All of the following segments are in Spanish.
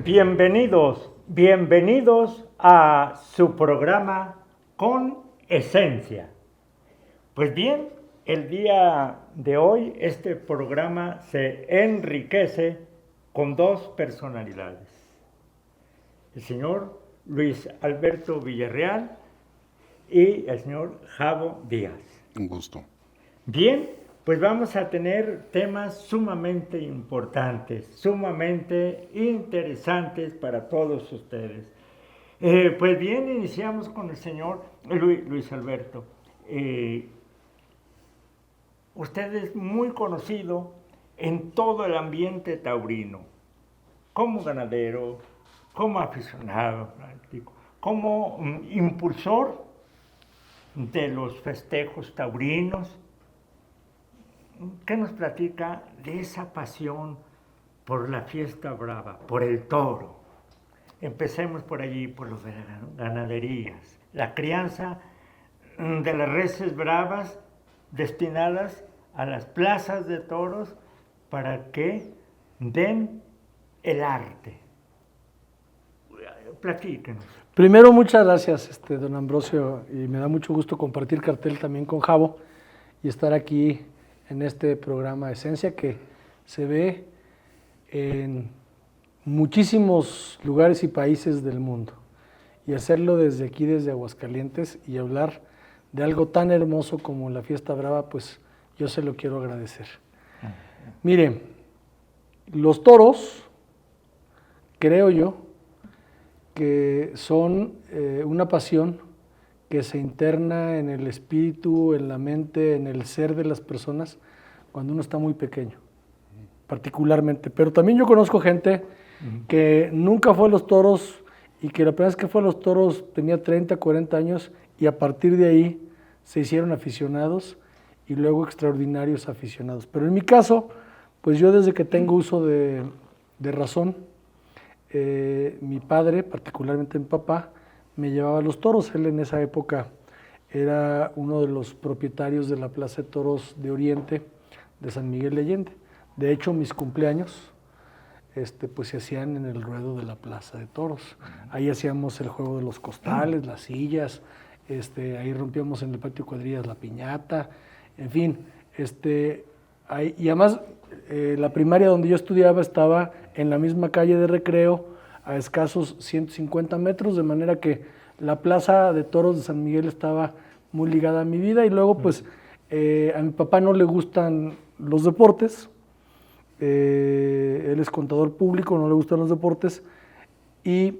Bienvenidos a su programa Con Esencia. Pues bien, el día de hoy este programa se enriquece con dos personalidades. El señor Luis Alberto Villarreal y el señor Javo Díaz. Un gusto. Bien, pues vamos a tener temas sumamente importantes, sumamente interesantes para todos ustedes. Pues bien, iniciamos con el señor Luis Alberto. Usted es muy conocido en todo el ambiente taurino, como ganadero, como aficionado, como impulsor de los festejos taurinos. ¿Qué nos platica de esa pasión por la fiesta brava, por el toro? Empecemos por allí, por las ganaderías, la crianza de las reses bravas destinadas a las plazas de toros para que den el arte. Platíquenos. Primero, muchas gracias, don Ambrosio, y me da mucho gusto compartir cartel también con Javo y estar aquí en este programa Esencia que se ve en muchísimos lugares y países del mundo. Y hacerlo desde aquí, desde Aguascalientes, y hablar de algo tan hermoso como la fiesta brava, pues yo se lo quiero agradecer. Mire, los toros, creo yo, que son una pasión que se interna en el espíritu, en la mente, en el ser de las personas cuando uno está muy pequeño, particularmente. Pero también yo conozco gente que nunca fue a los toros y que la primera vez que fue a los toros tenía 30, 40 años y a partir de ahí se hicieron aficionados y luego extraordinarios aficionados. Pero en mi caso, pues yo desde que tengo uso de razón, mi padre, particularmente mi papá, me llevaba a los toros. Él en esa época era uno de los propietarios de la Plaza de Toros de Oriente de San Miguel de Allende. De hecho, mis cumpleaños pues se hacían en el ruedo de la Plaza de Toros. Ahí hacíamos el juego de los costales, las sillas, ahí rompíamos en el patio de cuadrillas la piñata, en fin. Y además, la primaria donde yo estudiaba estaba en la misma calle de Recreo, a escasos 150 metros, de manera que la Plaza de Toros de San Miguel estaba muy ligada a mi vida. Y luego, pues, a mi papá no le gustan los deportes, él es contador público, no le gustan los deportes, y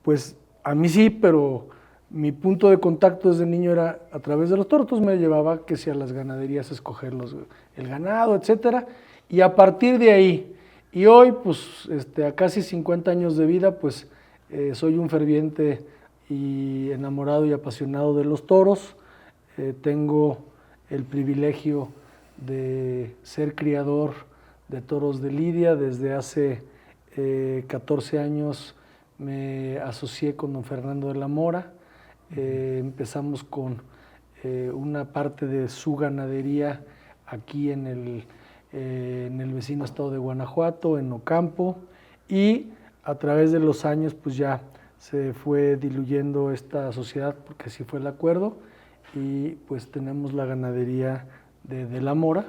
pues a mí sí, pero mi punto de contacto desde niño era a través de los toros. Entonces me llevaba que si a las ganaderías a escoger el ganado, etcétera, y a partir de ahí, y hoy pues a casi 50 años de vida, pues soy un ferviente y enamorado y apasionado de los toros. Tengo el privilegio de ser criador de toros de lidia. Desde hace 14 años me asocié con don Fernando de la Mora. Empezamos con una parte de su ganadería aquí en el vecino estado de Guanajuato, en Ocampo, y a través de los años pues ya se fue diluyendo esta sociedad porque así fue el acuerdo, y pues tenemos la ganadería de la Mora,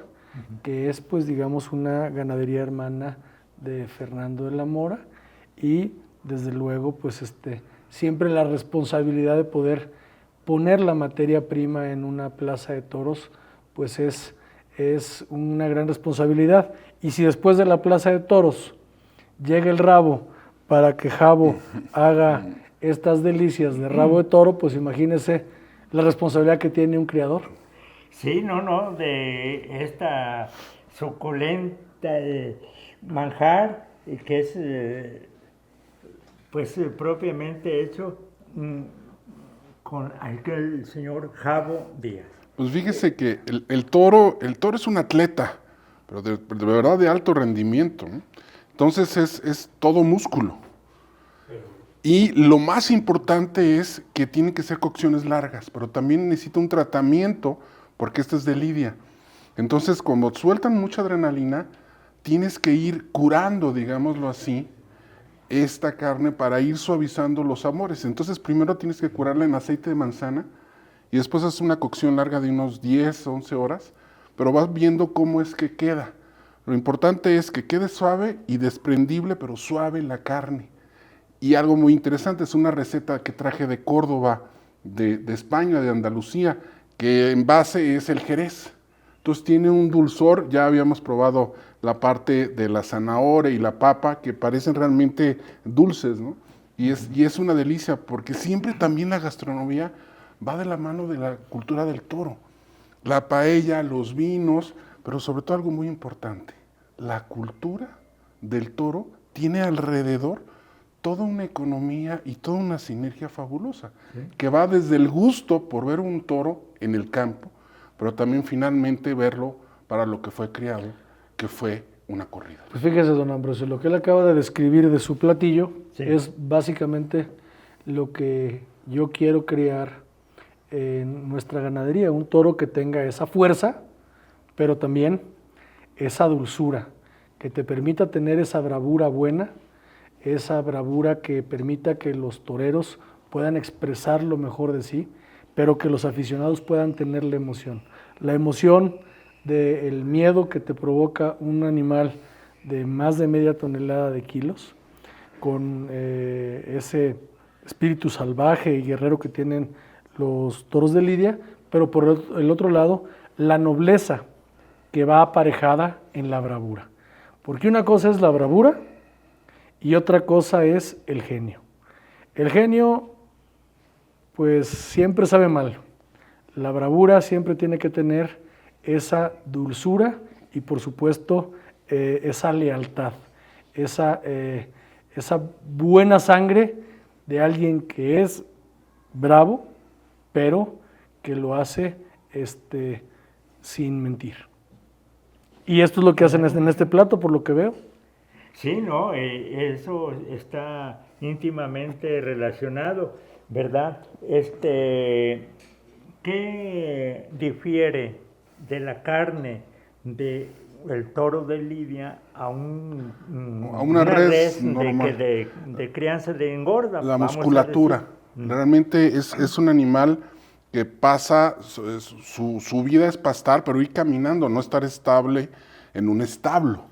que es pues digamos una ganadería hermana de Fernando de la Mora, y desde luego pues siempre la responsabilidad de poder poner la materia prima en una plaza de toros pues es una gran responsabilidad. Y si después de la plaza de toros llega el rabo para que Javo haga estas delicias de rabo de toro, pues imagínese la responsabilidad que tiene un criador. Sí, de esta suculenta manjar que es propiamente hecho con el señor Javo Díaz. Pues fíjese que el toro es un atleta, pero de verdad de alto rendimiento, ¿no? Entonces es todo músculo. Y lo más importante es que tienen que ser cocciones largas, pero también necesita un tratamiento porque este es de lidia. Entonces, cuando sueltan mucha adrenalina, tienes que ir curando, digámoslo así, esta carne para ir suavizando los sabores. Entonces primero tienes que curarla en aceite de manzana y después haces una cocción larga de unos 10, 11 horas, pero vas viendo cómo es que queda. Lo importante es que quede suave y desprendible, pero suave la carne. Y algo muy interesante, es una receta que traje de Córdoba, de España, de Andalucía, que en base es el jerez. Entonces tiene un dulzor, ya habíamos probado la parte de la zanahoria y la papa, que parecen realmente dulces, ¿no? Y es una delicia, porque siempre también la gastronomía va de la mano de la cultura del toro. La paella, los vinos, pero sobre todo algo muy importante, la cultura del toro tiene alrededor toda una economía y toda una sinergia fabulosa, ¿sí? Que va desde el gusto por ver un toro en el campo, pero también finalmente verlo para lo que fue criado, que fue una corrida. Pues fíjese, don Ambrosio, lo que él acaba de describir de su platillo, sí, es básicamente lo que yo quiero crear en nuestra ganadería, un toro que tenga esa fuerza, pero también esa dulzura, que te permita tener esa bravura buena, esa bravura que permita que los toreros puedan expresar lo mejor de sí, pero que los aficionados puedan tener la emoción del miedo que te provoca un animal de más de media tonelada de kilos, con ese espíritu salvaje y guerrero que tienen los toros de lidia, pero por el otro lado, la nobleza que va aparejada en la bravura. Porque una cosa es la bravura y otra cosa es el genio. El genio, pues siempre sabe mal. La bravura siempre tiene que tener esa dulzura y por supuesto esa lealtad, esa buena sangre de alguien que es bravo, pero que lo hace sin mentir. Y esto es lo que hacen en este plato, por lo que veo. Sí, no, eso está íntimamente relacionado, ¿verdad? ¿Qué difiere de la carne del toro de lidia a una res normal de crianza de engorda? La musculatura. Realmente es un animal que pasa, su vida es pastar, pero ir caminando, no estar estable en un establo.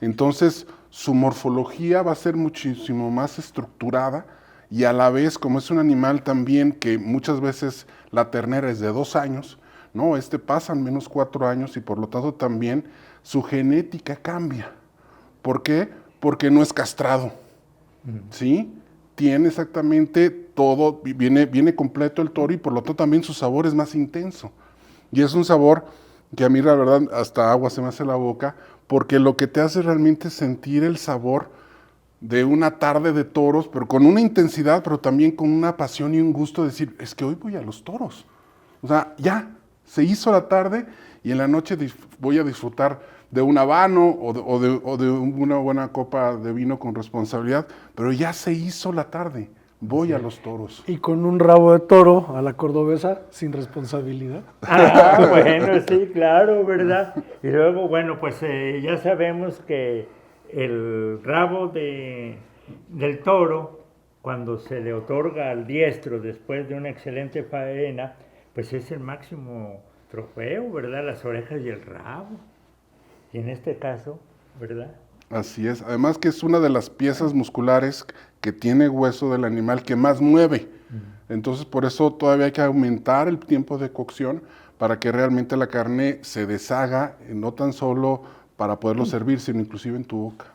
Entonces, su morfología va a ser muchísimo más estructurada y a la vez, como es un animal también que muchas veces la ternera es de 2 años, no, pasa al menos 4 años y por lo tanto también su genética cambia. ¿Por qué? Porque no es castrado, ¿sí? Tiene exactamente todo, viene completo el toro y por lo tanto también su sabor es más intenso. Y es un sabor que a mí la verdad hasta agua se me hace la boca, porque lo que te hace realmente es sentir el sabor de una tarde de toros, pero con una intensidad, pero también con una pasión y un gusto de decir, es que hoy voy a los toros. O sea, ya, se hizo la tarde y en la noche voy a disfrutar de un habano o de una buena copa de vino con responsabilidad, pero ya se hizo la tarde, voy a los toros. Y con un rabo de toro a la cordobesa sin responsabilidad. Ah, bueno, sí, claro, ¿verdad? Y luego, bueno, pues ya sabemos que el rabo del toro, cuando se le otorga al diestro después de una excelente faena, pues es el máximo trofeo, ¿verdad? Las orejas y el rabo. Y en este caso, ¿verdad? Así es. Además que es una de las piezas musculares que tiene hueso del animal que más mueve. Entonces, por eso todavía hay que aumentar el tiempo de cocción para que realmente la carne se deshaga, no tan solo para poderlo servir, sino inclusive en tu boca.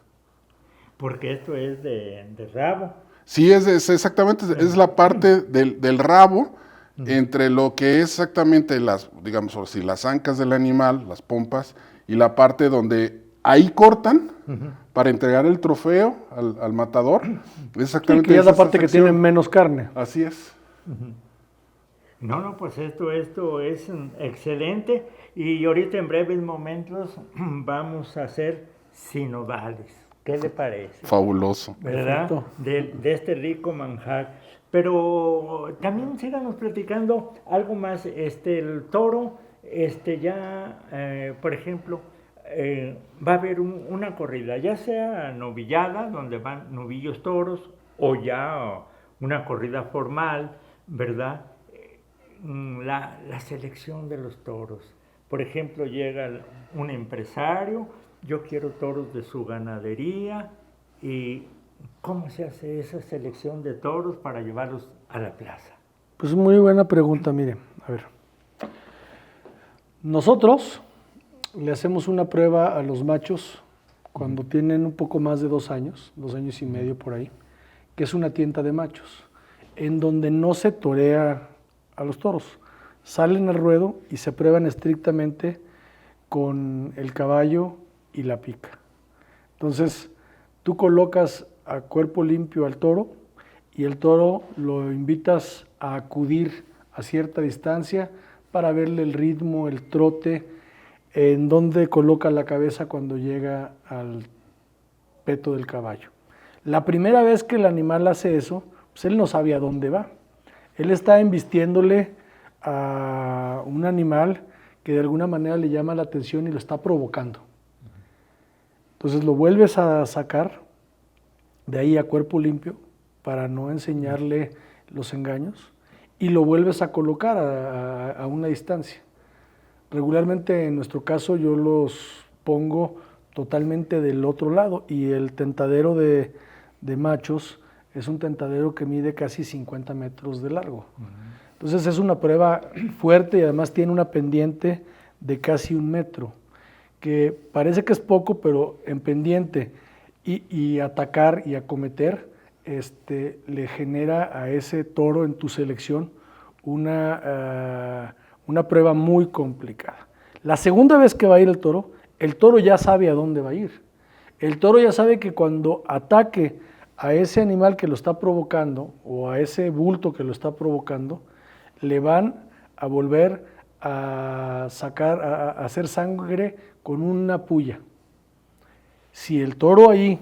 Porque esto es de rabo. Sí, exactamente, es la parte del rabo entre lo que es exactamente digamos así, las ancas del animal, las pompas, y la parte donde ahí cortan para entregar el trofeo al matador. Exactamente. Sí, que es la parte que tiene menos carne. Así es. No, pues esto es excelente y ahorita en breves momentos vamos a hacer sinodales. ¿Qué le parece? Fabuloso. ¿Verdad? De este rico manjar. Pero también síganos platicando algo más. El toro, por ejemplo, va a haber una corrida, ya sea novillada, donde van novillos toros, o ya una corrida formal, ¿verdad? La selección de los toros. Por ejemplo, llega un empresario, yo quiero toros de su ganadería, y ¿cómo se hace esa selección de toros para llevarlos a la plaza? Pues muy buena pregunta, mire, a ver. Nosotros le hacemos una prueba a los machos cuando tienen un poco más de 2 años, 2 años y medio por ahí, que es una tienta de machos, en donde no se torea a los toros. Salen al ruedo y se prueban estrictamente con el caballo y la pica. Entonces, tú colocas a cuerpo limpio al toro y el toro lo invitas a acudir a cierta distancia para verle el ritmo, el trote, en dónde coloca la cabeza cuando llega al peto del caballo. La primera vez que el animal hace eso, pues él no sabe a dónde va. Él está embistiéndole a un animal que de alguna manera le llama la atención y lo está provocando. Entonces lo vuelves a sacar de ahí a cuerpo limpio para no enseñarle los engaños y lo vuelves a colocar a una distancia. Regularmente en nuestro caso yo los pongo totalmente del otro lado y el tentadero de machos es un tentadero que mide casi 50 metros de largo. Entonces es una prueba fuerte y además tiene una pendiente de casi 1 metro, que parece que es poco, pero en pendiente y atacar y acometer, le genera a ese toro en tu selección una prueba muy complicada. La segunda vez que va a ir el toro ya sabe a dónde va a ir. El toro ya sabe que cuando ataque a ese animal que lo está provocando o a ese bulto que lo está provocando, le van a volver a sacar, a hacer sangre con una puya. Si el toro ahí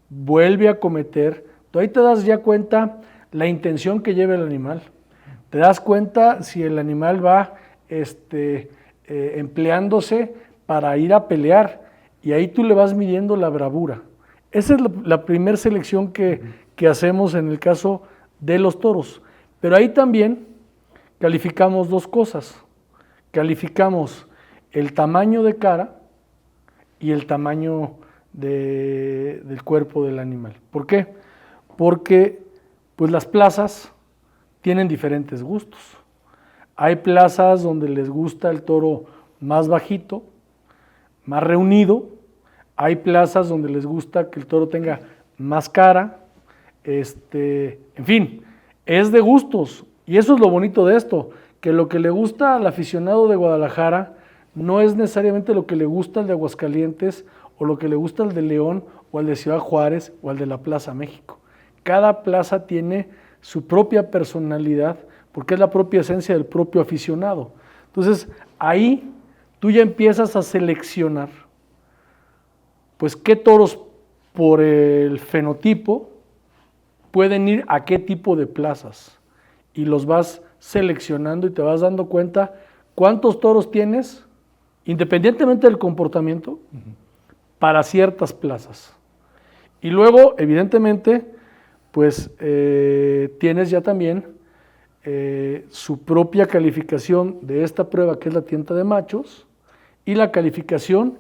vuelve a cometer, tú ahí te das ya cuenta la intención que lleva el animal. Te das cuenta si el animal va empleándose para ir a pelear y ahí tú le vas midiendo la bravura. Esa es la primera selección que hacemos en el caso de los toros. Pero ahí también calificamos 2 cosas. Calificamos el tamaño de cara y el tamaño del cuerpo del animal. ¿Por qué? Porque pues las plazas tienen diferentes gustos. Hay plazas donde les gusta el toro más bajito, más reunido. Hay plazas donde les gusta que el toro tenga más cara. En fin, es de gustos. Y eso es lo bonito de esto, que lo que le gusta al aficionado de Guadalajara no es necesariamente lo que le gusta al de Aguascalientes o lo que le gusta al de León o al de Ciudad Juárez o al de la Plaza México. Cada plaza tiene su propia personalidad porque es la propia esencia del propio aficionado. Entonces, ahí tú ya empiezas a seleccionar pues qué toros por el fenotipo pueden ir a qué tipo de plazas y los vas seleccionando y te vas dando cuenta cuántos toros tienes, independientemente del comportamiento, para ciertas plazas. Y luego, evidentemente, pues tienes ya también su propia calificación de esta prueba, que es la tienta de machos, y la calificación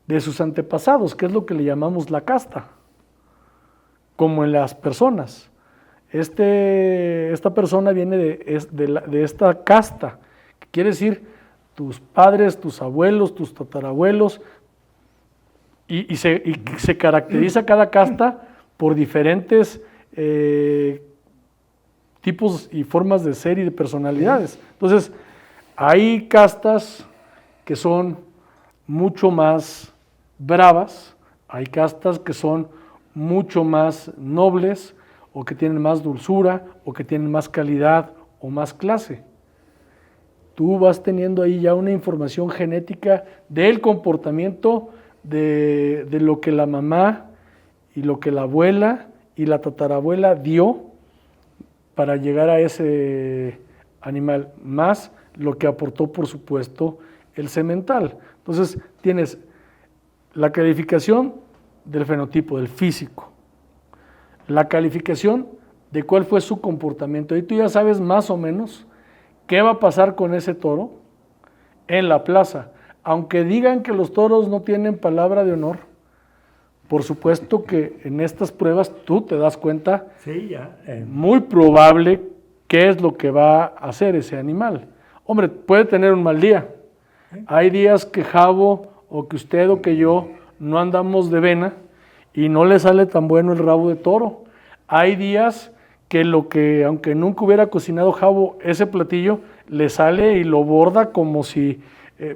de sus antepasados, que es lo que le llamamos la casta, como en las personas. Esta persona viene de esta casta, que quiere decir tus padres, tus abuelos, tus tatarabuelos, y se caracteriza cada casta por diferentes tipos y formas de ser y de personalidades. Entonces, hay castas que son mucho más bravas, hay castas que son mucho más nobles, o que tienen más dulzura, o que tienen más calidad, o más clase. Tú vas teniendo ahí ya una información genética del comportamiento de lo que la mamá y lo que la abuela y la tatarabuela dio para llegar a ese animal, más lo que aportó, por supuesto, el semental. Entonces, tienes la calificación del fenotipo, del físico, la calificación de cuál fue su comportamiento. Y tú ya sabes más o menos qué va a pasar con ese toro en la plaza. Aunque digan que los toros no tienen palabra de honor, por supuesto que en estas pruebas tú te das cuenta, Sí, ya. muy probable, qué es lo que va a hacer ese animal. Hombre, puede tener un mal día. Hay días que Javo o que usted o que yo no andamos de vena y no le sale tan bueno el rabo de toro. Hay días que aunque nunca hubiera cocinado Javo ese platillo, le sale y lo borda como si...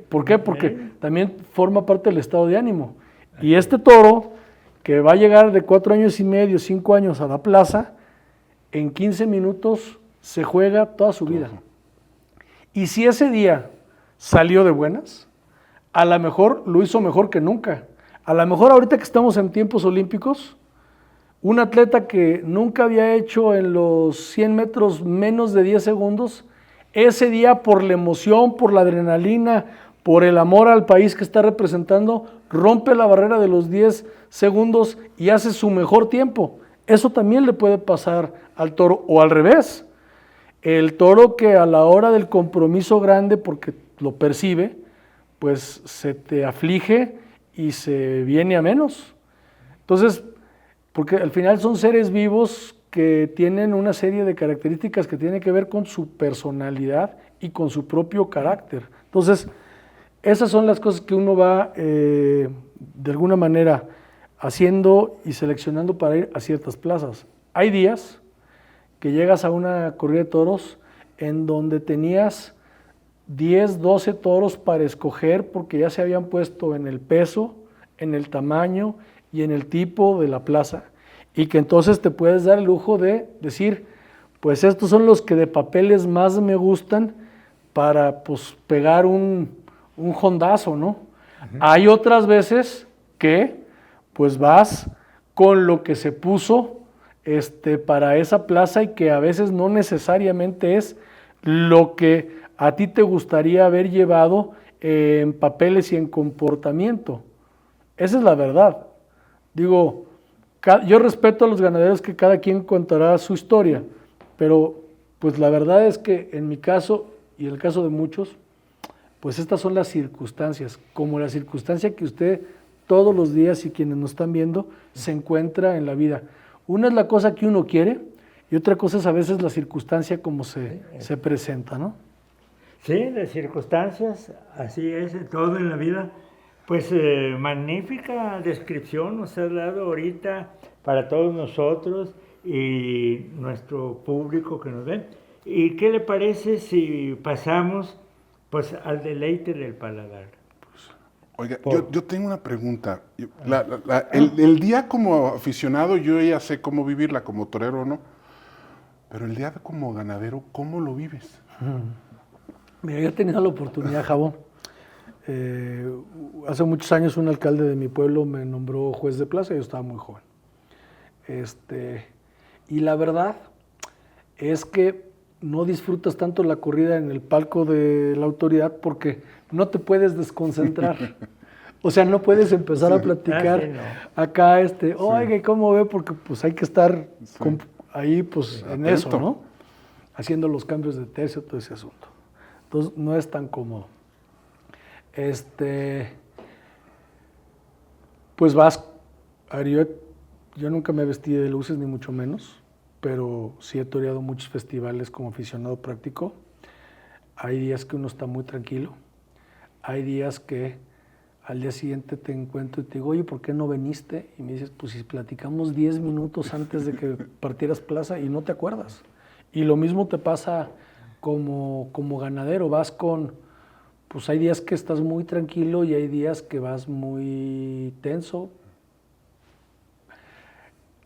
¿Por qué? Porque también forma parte del estado de ánimo. Y este toro, que va a llegar de 4 años y medio, 5 años a la plaza, en 15 minutos se juega toda su vida. Y si ese día salió de buenas, a lo mejor lo hizo mejor que nunca. A lo mejor ahorita que estamos en tiempos olímpicos, un atleta que nunca había hecho en los 100 metros menos de 10 segundos, ese día por la emoción, por la adrenalina, por el amor al país que está representando, rompe la barrera de los 10 segundos y hace su mejor tiempo. Eso también le puede pasar al toro, o al revés. El toro que a la hora del compromiso grande, porque lo percibe, pues se te aflige y se viene a menos. Entonces, porque al final son seres vivos que tienen una serie de características que tienen que ver con su personalidad y con su propio carácter. Entonces, esas son las cosas que uno va de alguna manera haciendo y seleccionando para ir a ciertas plazas. Hay días que llegas a una corrida de toros en donde tenías 10, 12 toros para escoger porque ya se habían puesto en el peso, en el tamaño y en el tipo de la plaza, y que entonces te puedes dar el lujo de decir, pues estos son los que de papeles más me gustan para pues pegar un hondazo, ¿no? Uh-huh. Hay otras veces que pues vas con lo que se puso para esa plaza y que a veces no necesariamente es lo que a ti te gustaría haber llevado en papeles y en comportamiento. Esa es la verdad. Digo, yo respeto a los ganaderos que cada quien contará su historia, pero pues la verdad es que en mi caso y en el caso de muchos, pues estas son las circunstancias, como la circunstancia que usted todos los días y quienes nos están viendo se encuentra en la vida. Una es la cosa que uno quiere y otra cosa es a veces la circunstancia como se presenta, ¿no? Sí, las circunstancias, así es, todo en la vida. Pues magnífica descripción nos has dado ahorita para todos nosotros y nuestro público que nos ve. ¿Y qué le parece si pasamos pues al deleite del paladar? Oiga, yo tengo una pregunta. El día como aficionado yo ya sé cómo vivirla, como torero no, pero el día como ganadero, ¿cómo lo vives? Mira, yo he tenido la oportunidad, Jabo. Hace muchos años un alcalde de mi pueblo me nombró juez de plaza y yo estaba muy joven. Y la verdad es que no disfrutas tanto la corrida en el palco de la autoridad porque no te puedes desconcentrar. O sea, no puedes empezar a platicar acá, oiga, ¿cómo ve? Porque pues hay que estar ahí pues en eso, ¿no? Haciendo los cambios de tercio, todo ese asunto. Entonces no es tan cómodo. Pues vas, a ver, yo nunca me vestí de luces ni mucho menos, pero sí he toreado muchos festivales como aficionado práctico. Hay días que uno está muy tranquilo, hay días que al día siguiente te encuentro y te digo, oye, ¿por qué no viniste? Y me dices, pues si platicamos 10 minutos antes de que partieras plaza y no te acuerdas. Y lo mismo te pasa como ganadero, vas pues hay días que estás muy tranquilo y hay días que vas muy tenso.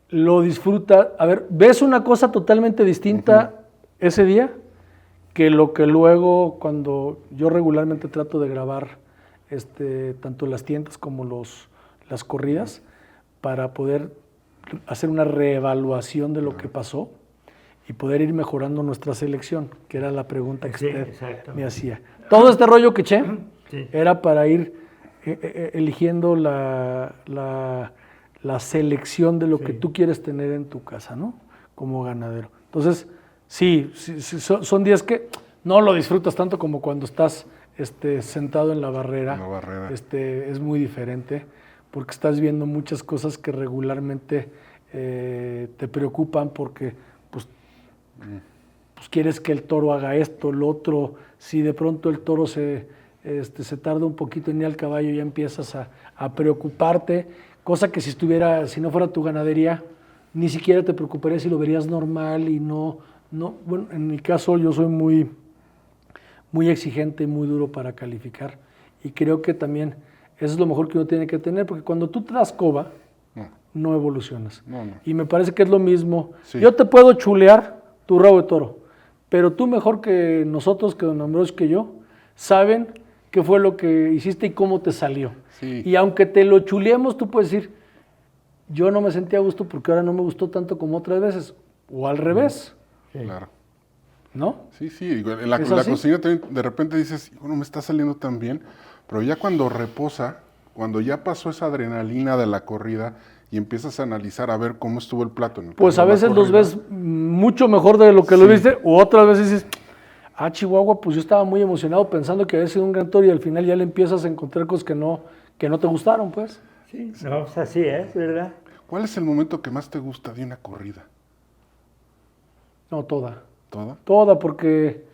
Lo disfruta, a ver, ves una cosa totalmente distinta ese día que lo que luego cuando yo regularmente trato de grabar tanto las tiendas como las corridas para poder hacer una reevaluación de lo que pasó y poder ir mejorando nuestra selección, que era la pregunta que usted me hacía. Todo este rollo que eché era para ir eligiendo la selección de lo que Sí. tú quieres tener en tu casa, ¿no? Como ganadero. Entonces, sí, son días que no lo disfrutas tanto como cuando estás sentado en la barrera. En la barrera. Es muy diferente porque estás viendo muchas cosas que regularmente te preocupan porque pues quieres que el toro haga esto, lo otro. Si de pronto el toro se tarda un poquito en ir al caballo, ya empiezas a preocuparte, cosa que si no fuera tu ganadería, ni siquiera te preocuparías y lo verías normal y no, bueno, en mi caso yo soy muy exigente y muy duro para calificar y creo que también eso es lo mejor que uno tiene que tener, porque cuando tú te das coba, no evolucionas. No. Y me parece que es lo mismo. Sí. Yo te puedo chulear tu rabo de toro, pero tú mejor que nosotros, que don Ambrosio, que yo, saben qué fue lo que hiciste y cómo te salió. Sí. Y aunque te lo chuleemos, tú puedes decir, yo no me sentí a gusto porque ahora no me gustó tanto como otras veces, o al revés, Sí. Claro. ¿no? Sí, en la ¿Es la así? cocina también de repente dices, no me está saliendo tan bien, pero ya cuando reposa, cuando ya pasó esa adrenalina de la corrida y empiezas a analizar a ver cómo estuvo el plato. En el Pues caso a de la veces los corrida, ves mucho mejor de lo que lo Sí. viste, o otras veces dices, Chihuahua, pues yo estaba muy emocionado pensando que había sido un gran toro y al final ya le empiezas a encontrar cosas que no te gustaron, pues. Sí, no, pues así es, ¿verdad? ¿Cuál es el momento que más te gusta de una corrida? No, toda. ¿Toda? Toda, porque,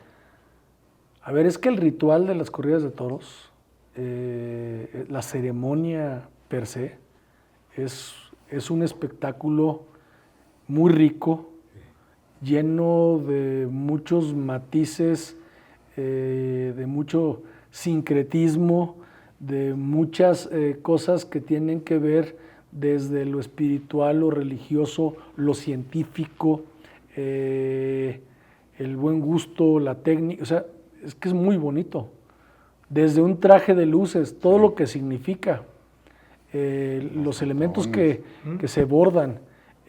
a ver, es que el ritual de las corridas de toros, la ceremonia per se, es un espectáculo muy rico, lleno de muchos matices, de mucho sincretismo, de muchas cosas que tienen que ver desde lo espiritual, lo religioso, lo científico, el buen gusto, la técnica, o sea, es que es muy bonito. Desde un traje de luces, todo lo que significa, los elementos que se bordan,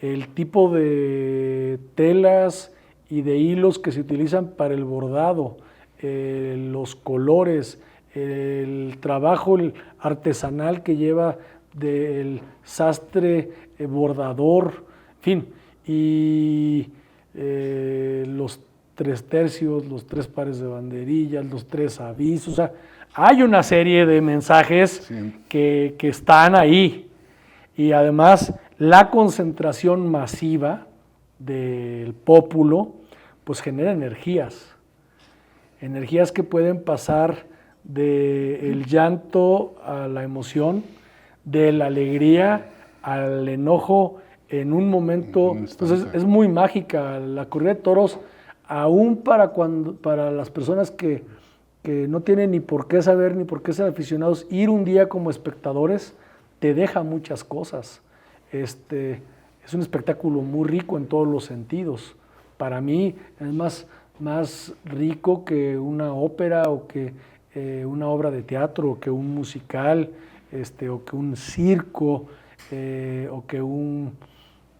el tipo de telas y de hilos que se utilizan para el bordado, los colores, el trabajo artesanal que lleva del sastre bordador, en fin, y los 3 tercios, los 3 pares de banderillas, los 3 avisos, o sea, hay una serie de mensajes Sí. que están ahí. Y además la concentración masiva del pópulo pues genera energías que pueden pasar del llanto a la emoción, de la alegría al enojo en un momento. En un instante. Entonces es muy mágica la corrida de toros, aún para las personas que no tienen ni por qué saber ni por qué ser aficionados, ir un día como espectadores te deja muchas cosas. Es un espectáculo muy rico en todos los sentidos. Para mí es más rico que una ópera o que una obra de teatro o que un musical, o que un circo o que un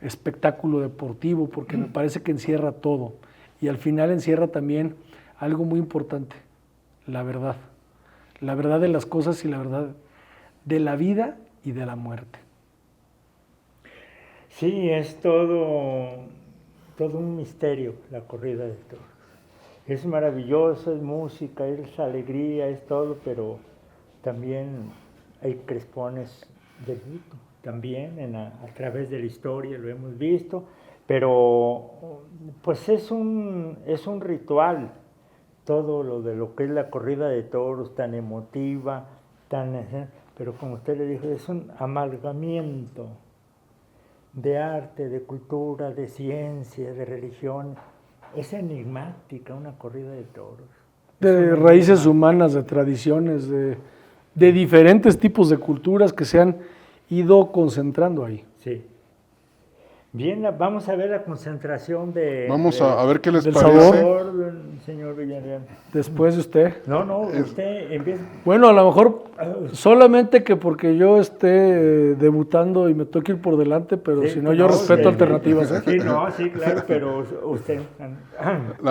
espectáculo deportivo, porque me parece que encierra todo. Y al final encierra también algo muy importante, la verdad. La verdad de las cosas y la verdad de la vida y de la muerte. Sí, es todo un misterio la corrida de toros. Es maravilloso, es música, es alegría, es todo, pero también hay crespones de luto, también a través de la historia lo hemos visto, pero pues es un ritual, todo lo que es la corrida de toros, tan emotiva, pero como usted le dijo, es un amalgamiento de arte, de cultura, de ciencia, de religión. Es enigmática una corrida de toros. De raíces humanas, de tradiciones, de diferentes tipos de culturas que se han ido concentrando ahí. Sí. Bien, vamos a ver la concentración de... Vamos a ver qué les del parece. sabor. Señor Villarreal. Después de usted. No, usted empieza... Bueno, a lo mejor solamente que porque yo esté debutando y me toque ir por delante, pero Sí, si no, yo respeto sí, alternativas. ¿eh? Sí, no, sí, claro, pero usted...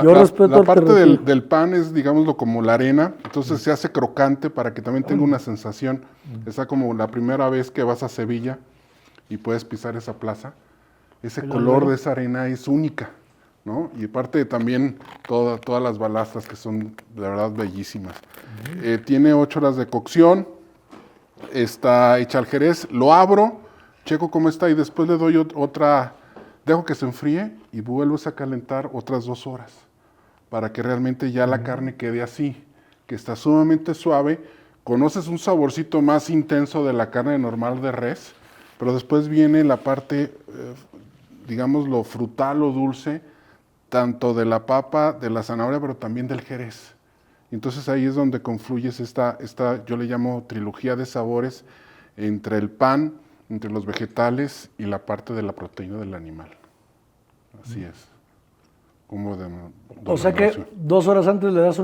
Yo respeto La parte alternativas. del pan es, digámoslo, como la arena, entonces se hace crocante para que también tenga una sensación. Está como la primera vez que vas a Sevilla y puedes pisar esa plaza. Ese El color albero. de esa arena es única, ¿no? Y aparte también todas las balastras que son de verdad bellísimas. Tiene 8 horas de cocción, está hecha al jerez, lo abro, checo cómo está y después le doy otra, dejo que se enfríe y vuelves a calentar otras 2 horas para que realmente ya la carne quede así, que está sumamente suave. Conoces un saborcito más intenso de la carne normal de res, pero después viene la parte, digamos, lo frutal o dulce, tanto de la papa, de la zanahoria, pero también del jerez. Entonces ahí es donde confluyes esta, yo le llamo trilogía de sabores, entre el pan, entre los vegetales y la parte de la proteína del animal. Así es. Como de, O sea que 2 horas antes le das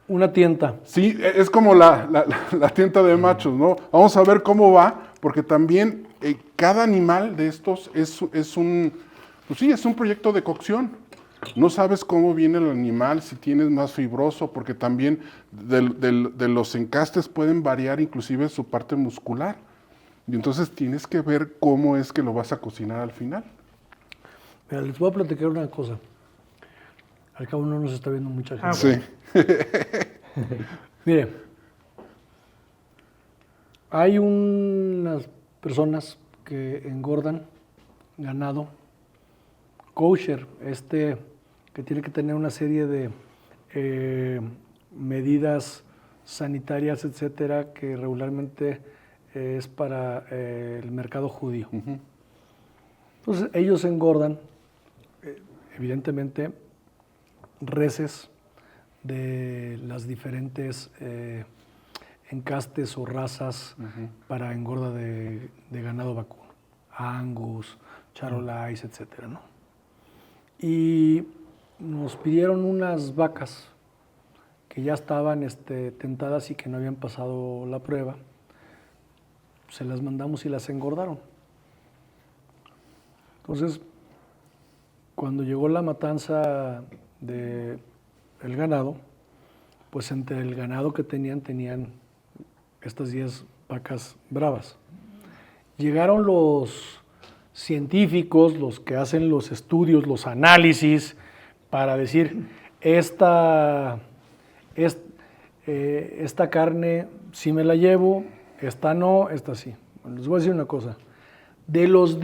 una tienta. Sí, es como la tienta de machos, ¿no? Vamos a ver cómo va, porque también cada animal de estos es un, pues sí, es un proyecto de cocción. No sabes cómo viene el animal, si tienes más fibroso, porque también de los encastes pueden variar inclusive su parte muscular. Y entonces tienes que ver cómo es que lo vas a cocinar al final. Mira, les voy a platicar una cosa. Al cabo no nos está viendo mucha gente. Sí. Mire, hay unas personas que engordan ganado kosher, que tiene que tener una serie de medidas sanitarias, etcétera, que regularmente es para el mercado judío. Entonces, ellos engordan, evidentemente, reses de las diferentes encastes o razas para engorda de ganado vacuno, Angus, Charolais, etcétera, ¿no? Y nos pidieron unas vacas que ya estaban tentadas y que no habían pasado la prueba. Se las mandamos y las engordaron. Entonces, cuando llegó la matanza del ganado, pues entre el ganado que tenían estas 10 vacas bravas. Llegaron los científicos, los que hacen los estudios, los análisis, para decir, esta carne sí me la llevo, esta no, esta sí. Bueno, les voy a decir una cosa. De las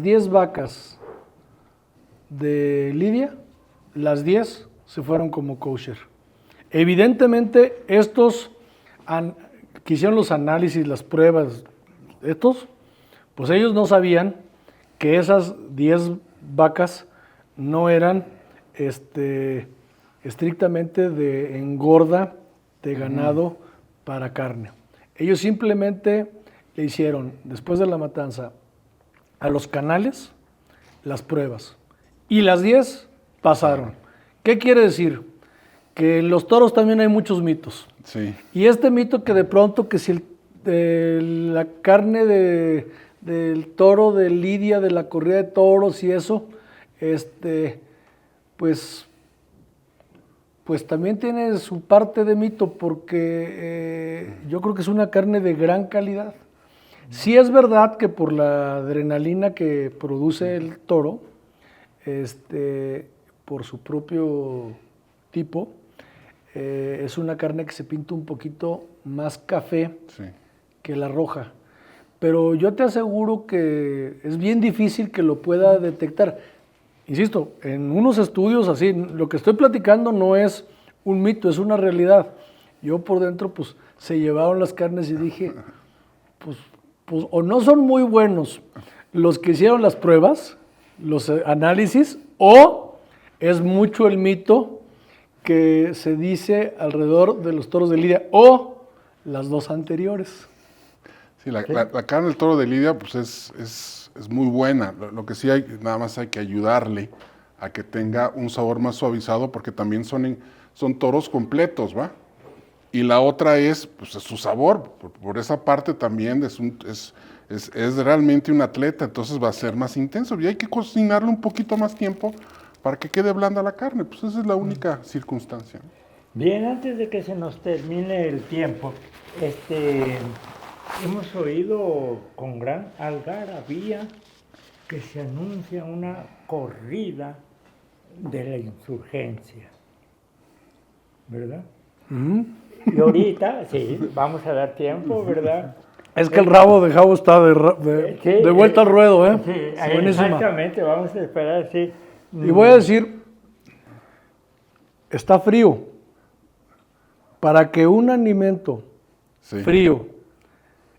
10 vacas de Lidia, las 10 se fueron como kosher. Evidentemente, estos que hicieron los análisis, las pruebas, pues ellos no sabían que esas 10 vacas no eran estrictamente de engorda de ganado para carne. Ellos simplemente le hicieron, después de la matanza, a los canales las pruebas. Y las 10 pasaron. ¿Qué quiere decir? Que en los toros también hay muchos mitos. Sí. Y este mito que de pronto, que si la carne del toro de Lidia, de la corrida de toros y eso, pues también tiene su parte de mito, porque yo creo que es una carne de gran calidad. Sí es verdad que por la adrenalina que produce el toro, por su propio tipo, es una carne que se pinta un poquito más café que la roja. Pero yo te aseguro que es bien difícil que lo pueda detectar. Insisto, en unos estudios así, lo que estoy platicando no es un mito, es una realidad. Yo por dentro, pues, se llevaron las carnes y dije, pues o no son muy buenos los que hicieron las pruebas, los análisis, o es mucho el mito que se dice alrededor de los toros de Lidia, o las dos anteriores. Sí, la carne del toro de Lidia pues es muy buena. Lo que sí nada más hay que ayudarle a que tenga un sabor más suavizado porque también son toros completos, ¿va? Y la otra es pues, su sabor. Por esa parte también es realmente un atleta, entonces va a ser más intenso. Y hay que cocinarlo un poquito más tiempo para que quede blanda la carne. Pues esa es la única circunstancia, ¿no? Bien, antes de que se nos termine el tiempo, hemos oído con gran algarabía que se anuncia una corrida de la insurgencia, ¿verdad? Y ahorita, sí, vamos a dar tiempo, ¿verdad? Es que el rabo de Javo está Sí, de vuelta al ruedo, ¿eh? Sí, Buenísima. exactamente, vamos a esperar, sí. Y voy a decir, está frío. Para que un alimento Sí. frío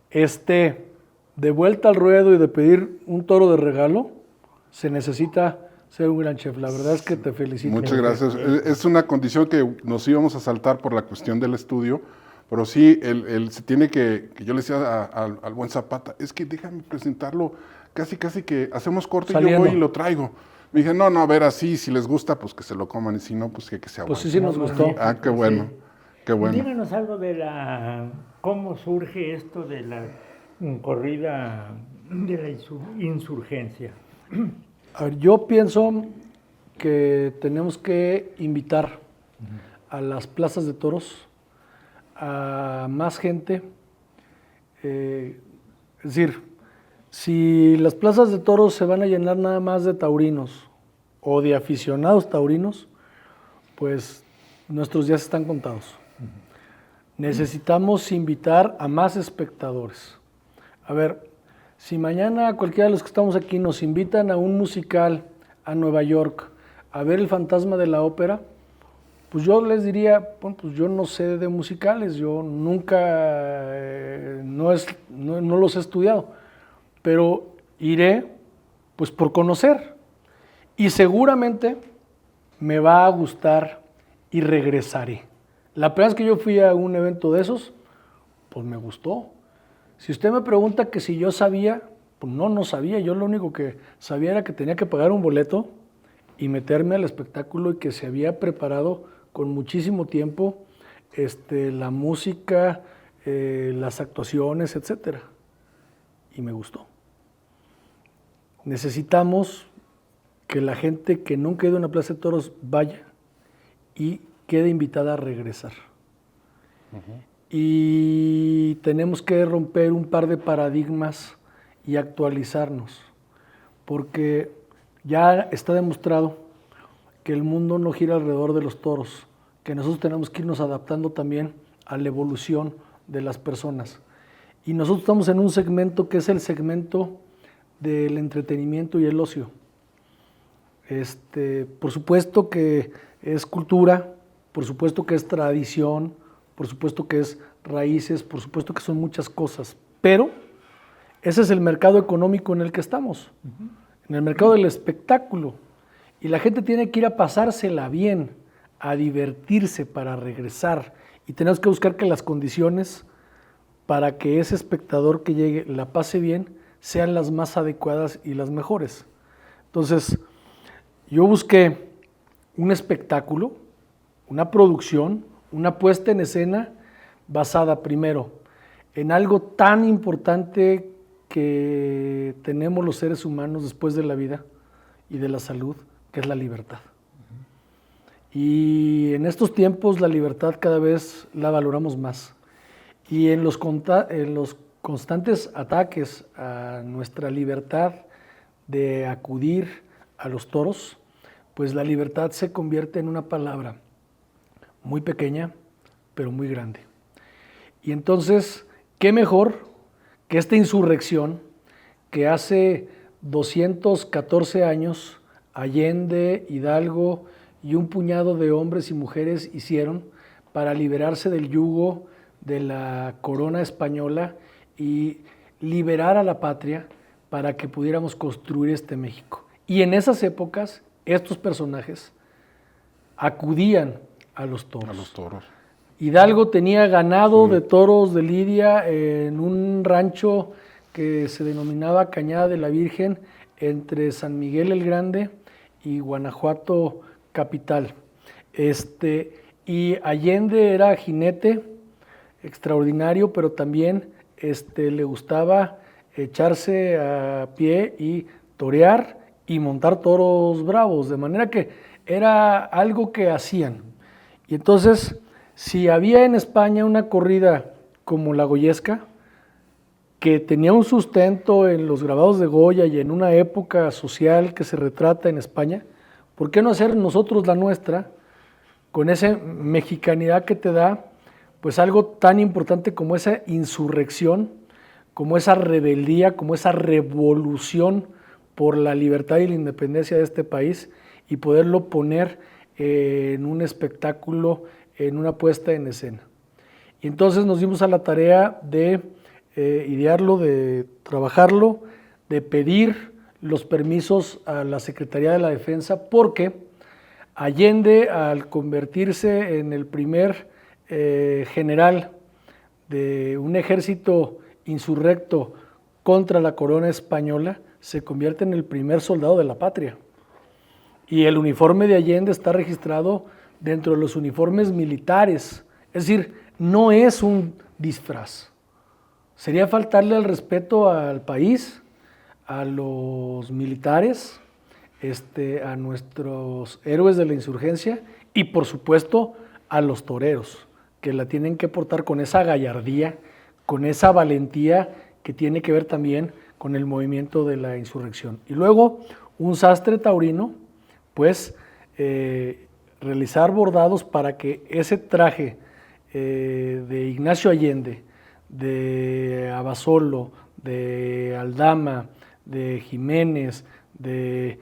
esté de vuelta al ruedo y de pedir un toro de regalo, se necesita ser un gran chef. La verdad es que te felicito. Muchas gracias. Es una condición que nos íbamos a saltar por la cuestión del estudio, pero sí, se tiene que yo le decía al buen Zapata, es que déjame presentarlo, casi que hacemos corte y yo voy y lo traigo. Me dije, no, a ver, así, si les gusta, pues que se lo coman, y si no, pues que se aguanten. Pues sí nos gustó. Ah, qué bueno, Sí. qué bueno. Díganos algo de cómo surge esto de la corrida de la insurgencia. A ver, yo pienso que tenemos que invitar a las plazas de toros a más gente. Es decir, si las plazas de toros se van a llenar nada más de taurinos o de aficionados taurinos, pues nuestros días están contados. Necesitamos invitar a más espectadores. A ver, si mañana cualquiera de los que estamos aquí nos invitan a un musical a Nueva York a ver El Fantasma de la Ópera, pues yo les diría, bueno, pues yo no sé de musicales, yo nunca, no los he estudiado, pero iré pues por conocer y seguramente me va a gustar y regresaré. La primera vez que yo fui a un evento de esos, pues me gustó. Si usted me pregunta que si yo sabía, pues no sabía. Yo lo único que sabía era que tenía que pagar un boleto y meterme al espectáculo y que se había preparado con muchísimo tiempo la música, las actuaciones, etcétera. Y me gustó. Necesitamos que la gente que nunca ha ido a una plaza de toros vaya y quede invitada a regresar. Y tenemos que romper un par de paradigmas y actualizarnos, porque ya está demostrado que el mundo no gira alrededor de los toros, que nosotros tenemos que irnos adaptando también a la evolución de las personas. Y nosotros estamos en un segmento que es el segmento del entretenimiento y el ocio. Por supuesto que es cultura, por supuesto que es tradición, por supuesto que es raíces, por supuesto que son muchas cosas, pero ese es el mercado económico en el que estamos, en el mercado del espectáculo. Y la gente tiene que ir a pasársela bien, a divertirse para regresar. Y tenemos que buscar que las condiciones para que ese espectador que llegue la pase bien sean las más adecuadas y las mejores. Entonces, yo busqué un espectáculo, una producción, una puesta en escena basada primero en algo tan importante que tenemos los seres humanos después de la vida y de la salud, que es la libertad. Y en estos tiempos la libertad cada vez la valoramos más. Y en los constantes ataques a nuestra libertad de acudir a los toros, pues la libertad se convierte en una palabra muy pequeña, pero muy grande. Y entonces, ¿qué mejor que esta insurrección que hace 214 años Allende, Hidalgo y un puñado de hombres y mujeres hicieron para liberarse del yugo de la corona española y liberar a la patria para que pudiéramos construir este México? Y en esas épocas, estos personajes acudían a los toros. Hidalgo tenía ganado de toros de lidia en un rancho que se denominaba Cañada de la Virgen entre San Miguel el Grande y Guanajuato capital. Y Allende era jinete extraordinario, pero también le gustaba echarse a pie y torear y montar toros bravos, de manera que era algo que hacían. Y entonces, si había en España una corrida como la goyesca, que tenía un sustento en los grabados de Goya y en una época social que se retrata en España, ¿por qué no hacer nosotros la nuestra con esa mexicanidad que te da pues algo tan importante como esa insurrección, como esa rebeldía, como esa revolución por la libertad y la independencia de este país y poderlo poner en un espectáculo, en una puesta en escena? Y entonces nos dimos a la tarea de idearlo, de trabajarlo, de pedir los permisos a la Secretaría de la Defensa, porque Allende, al convertirse en el primer general de un ejército insurrecto contra la corona española, se convierte en el primer soldado de la patria. Y el uniforme de Allende está registrado dentro de los uniformes militares, es decir, no es un disfraz. Sería faltarle al respeto al país, a los militares, a nuestros héroes de la insurgencia y por supuesto a los toreros, que la tienen que portar con esa gallardía, con esa valentía que tiene que ver también con el movimiento de la insurrección. Y luego un sastre taurino, pues realizar bordados para que ese traje de Ignacio Allende, de Abasolo, de Aldama, de Jiménez, de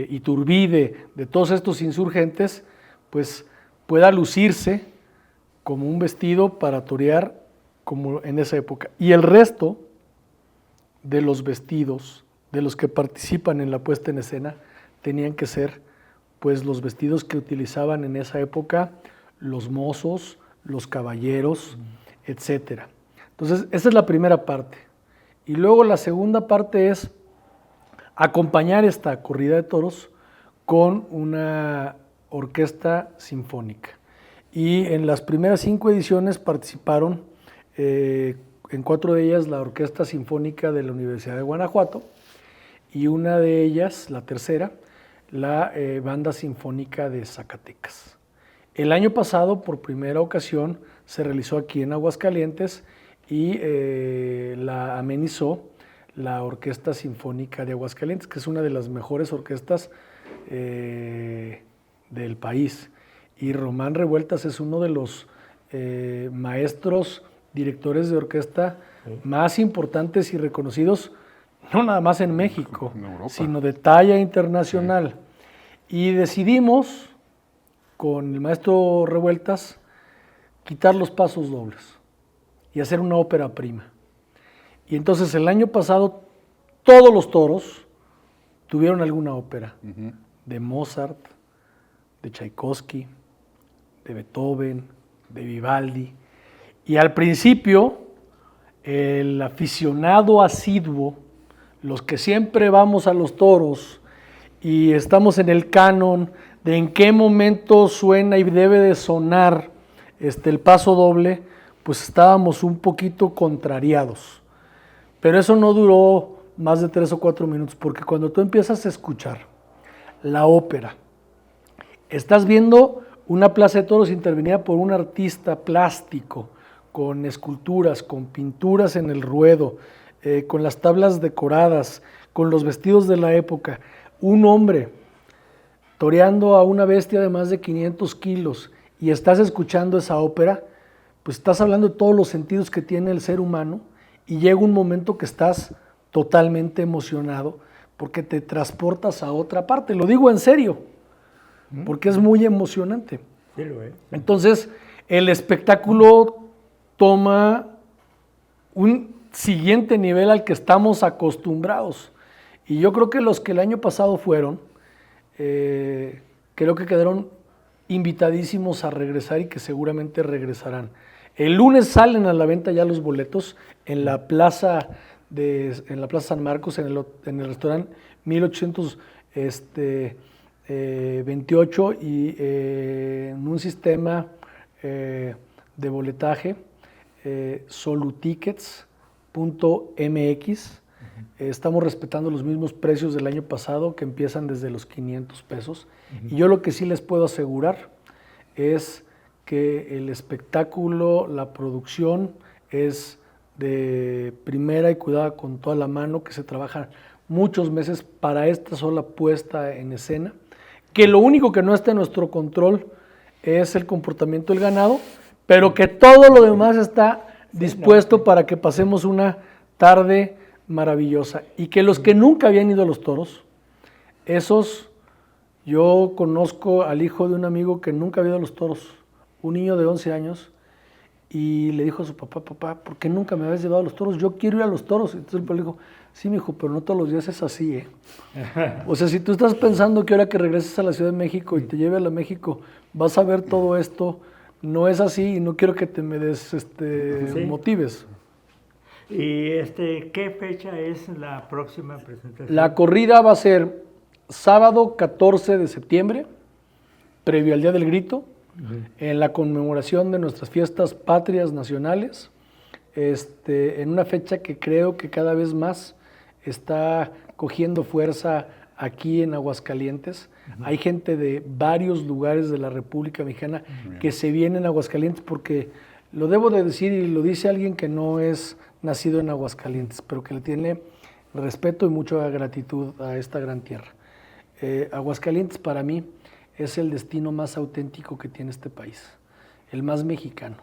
Iturbide, de todos estos insurgentes, pues pueda lucirse como un vestido para torear como en esa época. Y el resto de los vestidos de los que participan en la puesta en escena tenían que ser pues los vestidos que utilizaban en esa época los mozos, los caballeros, etcétera. Entonces, esa es la primera parte. Y luego la segunda parte es acompañar esta corrida de toros con una orquesta sinfónica. Y en las primeras 5 ediciones participaron, en 4 de ellas, la Orquesta Sinfónica de la Universidad de Guanajuato, y una de ellas, la tercera, la Banda Sinfónica de Zacatecas. El año pasado, por primera ocasión, se realizó aquí en Aguascalientes y la amenizó la Orquesta Sinfónica de Aguascalientes, que es una de las mejores orquestas del país. Y Román Revueltas es uno de los maestros, directores de orquesta más importantes y reconocidos, no nada más en México, sino de talla internacional. Y decidimos, con el maestro Revueltas, quitar los pasos dobles y hacer una ópera prima. Y entonces el año pasado todos los toros tuvieron alguna ópera, de Mozart, de Tchaikovsky, de Beethoven, de Vivaldi. Y al principio el aficionado asiduo, los que siempre vamos a los toros y estamos en el canon de en qué momento suena y debe de sonar el paso doble, pues estábamos un poquito contrariados. Pero eso no duró más de 3 o 4 minutos, porque cuando tú empiezas a escuchar la ópera, estás viendo una plaza de toros intervenida por un artista plástico, con esculturas, con pinturas en el ruedo, con las tablas decoradas, con los vestidos de la época, un hombre toreando a una bestia de más de 500 kilos, y estás escuchando esa ópera, pues estás hablando de todos los sentidos que tiene el ser humano, y llega un momento que estás totalmente emocionado porque te transportas a otra parte. Lo digo en serio, porque es muy emocionante. Sí, lo es. Entonces, el espectáculo toma un siguiente nivel al que estamos acostumbrados. Y yo creo que los que el año pasado fueron, creo que quedaron invitadísimos a regresar y que seguramente regresarán. El lunes salen a la venta ya los boletos en la plaza San Marcos, en el restaurante 1828 y en un sistema de boletaje, solutickets.mx. Estamos respetando los mismos precios del año pasado, que empiezan desde los 500 pesos. Y yo lo que sí les puedo asegurar es que el espectáculo, la producción es de primera y cuidada con toda la mano, que se trabaja muchos meses para esta sola puesta en escena, que lo único que no está en nuestro control es el comportamiento del ganado, pero que todo lo demás está dispuesto para que pasemos una tarde maravillosa. Y que los que nunca habían ido a los toros, esos, yo conozco al hijo de un amigo que nunca había ido a los toros, un niño de 11 años, y le dijo a su papá, ¿por qué nunca me habías llevado a los toros? Yo quiero ir a los toros. Entonces el papá le dijo, sí, mijo, pero no todos los días es así, ¿eh? O sea, si tú estás pensando que ahora que regreses a la Ciudad de México y te lleve a la México, vas a ver todo esto, no es así y no quiero que te me motives. ¿Y qué fecha es la próxima presentación? La corrida va a ser sábado 14 de septiembre, previo al Día del Grito, en la conmemoración de nuestras fiestas patrias nacionales, en una fecha que creo que cada vez más está cogiendo fuerza aquí en Aguascalientes. Hay gente de varios lugares de la República Mexicana que se vienen a Aguascalientes porque, lo debo de decir y lo dice alguien que no es nacido en Aguascalientes, pero que le tiene respeto y mucha gratitud a esta gran tierra. Aguascalientes para mí es el destino más auténtico que tiene este país, el más mexicano,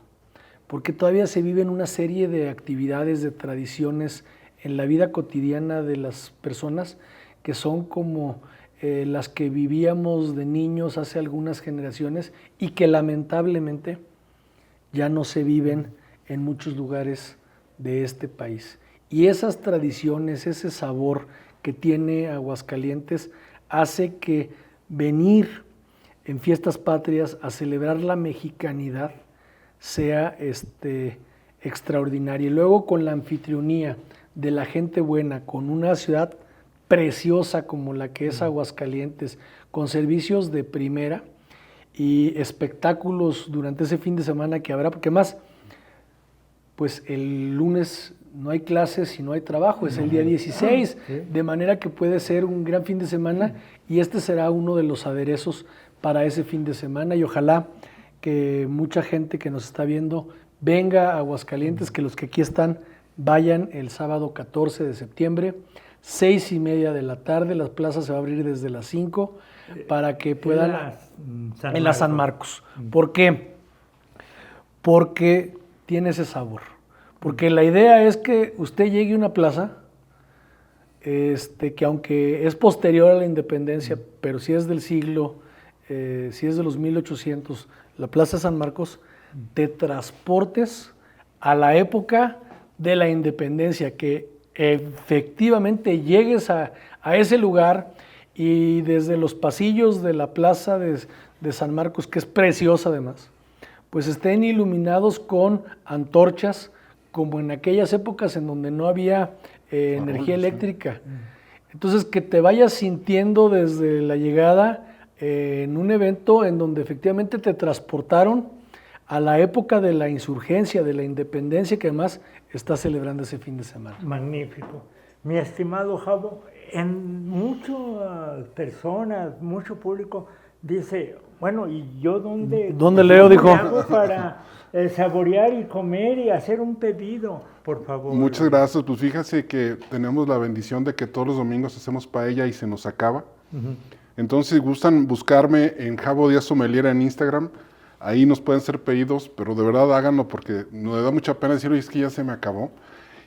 porque todavía se viven una serie de actividades, de tradiciones en la vida cotidiana de las personas que son como las que vivíamos de niños hace algunas generaciones y que lamentablemente ya no se viven en muchos lugares de este país. Y esas tradiciones, ese sabor que tiene Aguascalientes hace que venir en fiestas patrias a celebrar la mexicanidad sea extraordinario. Y luego con la anfitrionía de la gente buena, con una ciudad preciosa como la que es Aguascalientes, con servicios de primera y espectáculos durante ese fin de semana que habrá, porque más, pues el lunes no hay clases y no hay trabajo, es el día 16, de manera que puede ser un gran fin de semana y este será uno de los aderezos para ese fin de semana y ojalá que mucha gente que nos está viendo venga a Aguascalientes, que los que aquí están vayan el sábado 14 de septiembre, 6:30 de la tarde, la plaza se va a abrir desde las 5 para que puedan en la San Marcos. ¿Por qué? Porque tiene ese sabor. Porque la idea es que usted llegue a una plaza que aunque es posterior a la independencia, pero si es del siglo, si es de los 1800, la Plaza San Marcos, te transportes a la época de la independencia, que efectivamente llegues a ese lugar y desde los pasillos de la Plaza de San Marcos, que es preciosa además, pues estén iluminados con antorchas, como en aquellas épocas en donde no había energía eléctrica. Entonces, que te vayas sintiendo desde la llegada en un evento en donde efectivamente te transportaron a la época de la insurgencia, de la independencia, que además está celebrando ese fin de semana. Magnífico. Mi estimado Javo, en muchas personas, mucho público dice, bueno, ¿y yo dónde leo? Dijo. Hago para saborear y comer y hacer un pedido, por favor? Muchas gracias. Pues fíjate que tenemos la bendición de que todos los domingos hacemos paella y se nos acaba. Entonces, si gustan buscarme en Javo Díaz Sommelier en Instagram, ahí nos pueden hacer pedidos, pero de verdad háganlo porque nos da mucha pena decir, oye, es que ya se me acabó.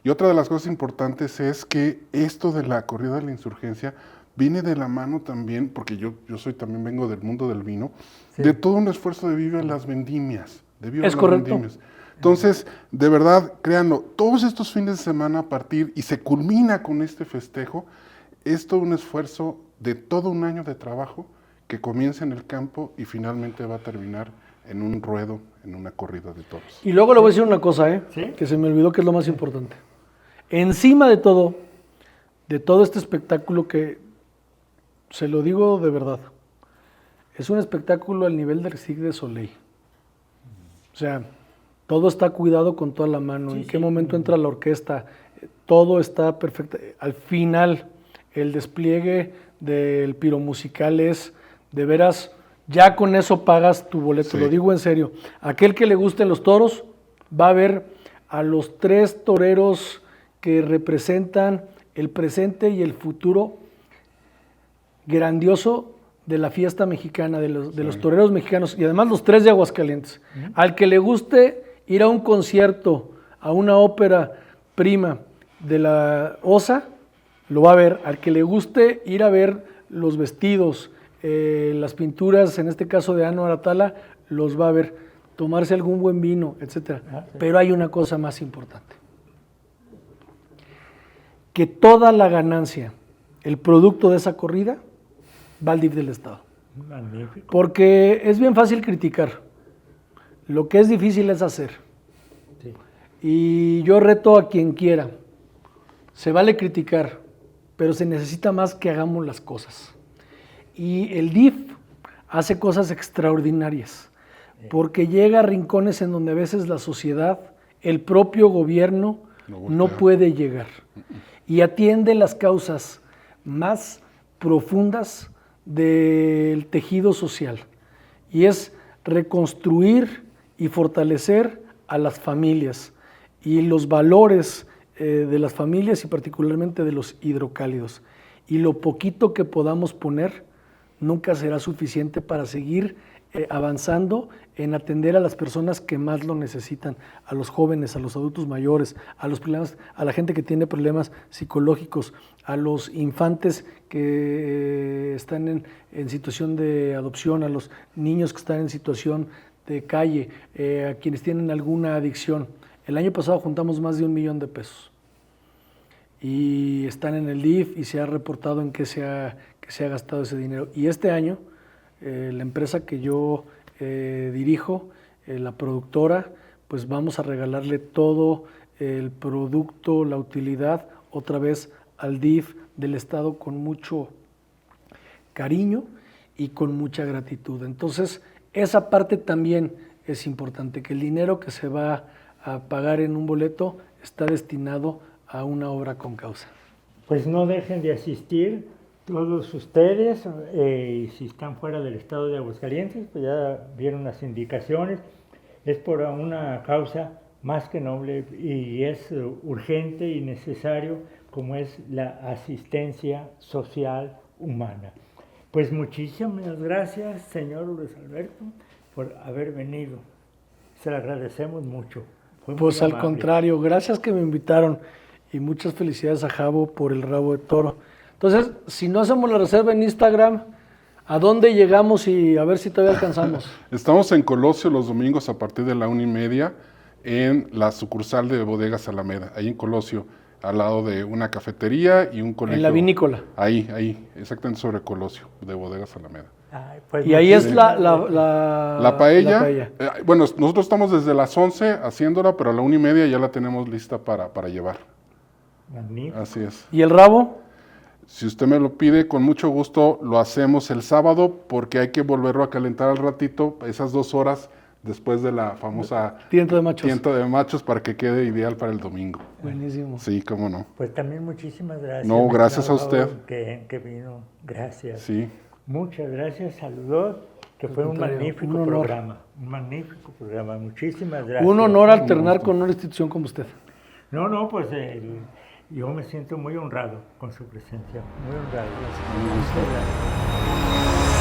Y otra de las cosas importantes es que esto de la corrida de la insurgencia viene de la mano también, porque yo también vengo del mundo del vino, de todo un esfuerzo de Viva las Vendimias. Es correcto. Entonces, de verdad, créanlo, todos estos fines de semana a partir, y se culmina con este festejo, es todo un esfuerzo de todo un año de trabajo que comienza en el campo y finalmente va a terminar en un ruedo, en una corrida de toros. Y luego le voy a decir una cosa, ¿Sí? que se me olvidó que es lo más importante. Encima de todo este espectáculo que, se lo digo de verdad, es un espectáculo al nivel del Cirque du Soleil. O sea, todo está cuidado con toda la mano. Sí, ¿En qué sí. momento entra la orquesta? Todo está perfecto. Al final, el despliegue del piromusical es, de veras, ya con eso pagas tu boleto. Sí. Lo digo en serio. Aquel que le gusten los toros va a ver a los 3 toreros que representan el presente y el futuro grandioso de la fiesta mexicana, de los toreros mexicanos, y además los 3 de Aguascalientes. Al que le guste ir a un concierto, a una ópera prima de la OSA, lo va a ver. Al que le guste ir a ver los vestidos, las pinturas, en este caso de Ano Aratala, los va a ver. Tomarse algún buen vino, etc. Sí. Pero hay una cosa más importante. Que toda la ganancia, el producto de esa corrida, va al DIF del Estado. Magnífico. Porque es bien fácil criticar. Lo que es difícil es hacer. Sí. Y yo reto a quien quiera. Se vale criticar, pero se necesita más que hagamos las cosas. Y el DIF hace cosas extraordinarias, porque llega a rincones en donde a veces la sociedad, el propio gobierno, no puede llegar. Y atiende las causas más profundas del tejido social. Y es reconstruir y fortalecer a las familias y los valores de las familias y particularmente de los hidrocálidos. Y lo poquito que podamos poner nunca será suficiente para seguir avanzando en atender a las personas que más lo necesitan, a los jóvenes, a los adultos mayores, a los problemas, a la gente que tiene problemas psicológicos, a los infantes que están en situación de adopción, a los niños que están en situación de calle, a quienes tienen alguna adicción. El año pasado juntamos más de 1 millón de pesos y están en el DIF y se ha reportado en qué se ha gastado ese dinero. Y este año, la empresa que yo dirijo, la productora, pues vamos a regalarle todo el producto, la utilidad, otra vez al DIF del Estado con mucho cariño y con mucha gratitud. Entonces, esa parte también es importante, que el dinero que se va a pagar en un boleto está destinado a una obra con causa. Pues no dejen de asistir todos ustedes, y si están fuera del estado de Aguascalientes, pues ya vieron las indicaciones, es por una causa más que noble y es urgente y necesario, como es la asistencia social humana. Pues muchísimas gracias, señor Luis Alberto, por haber venido. Se lo agradecemos mucho. Fue muy Pues al amable. contrario, gracias que me invitaron y muchas felicidades a Javo por el rabo de toro. Entonces, si no hacemos la reserva en Instagram, ¿a dónde llegamos y a ver si todavía alcanzamos? Estamos en Colosio los domingos a partir de la 1:30 en la sucursal de Bodegas Alameda, ahí en Colosio, al lado de una cafetería y un colegio. En la vinícola. Ahí, exactamente sobre Colosio, de Bodegas Alameda. Ay, pues Y ahí es muchísimas La paella, bueno, nosotros estamos desde las 11 haciéndola, pero a la 1:30 ya la tenemos lista para llevar. Magnífico. Así es. ¿Y el rabo? Si usted me lo pide, con mucho gusto lo hacemos el sábado porque hay que volverlo a calentar al ratito, esas 2 horas después de la famosa Tiento de machos. tiento de machos para que quede ideal para el domingo. Buenísimo. Sí, cómo no. Pues también muchísimas gracias. No, mi gracias a estimado usted. Pablo, que vino. Gracias. Sí. Muchas gracias, saludos, que Al fue un contrario, magnífico un honor. programa. Un magnífico programa. Muchísimas gracias. Un honor alternar con una institución como usted. No, pues yo me siento muy honrado con su presencia. Muy honrado. Muchas gracias.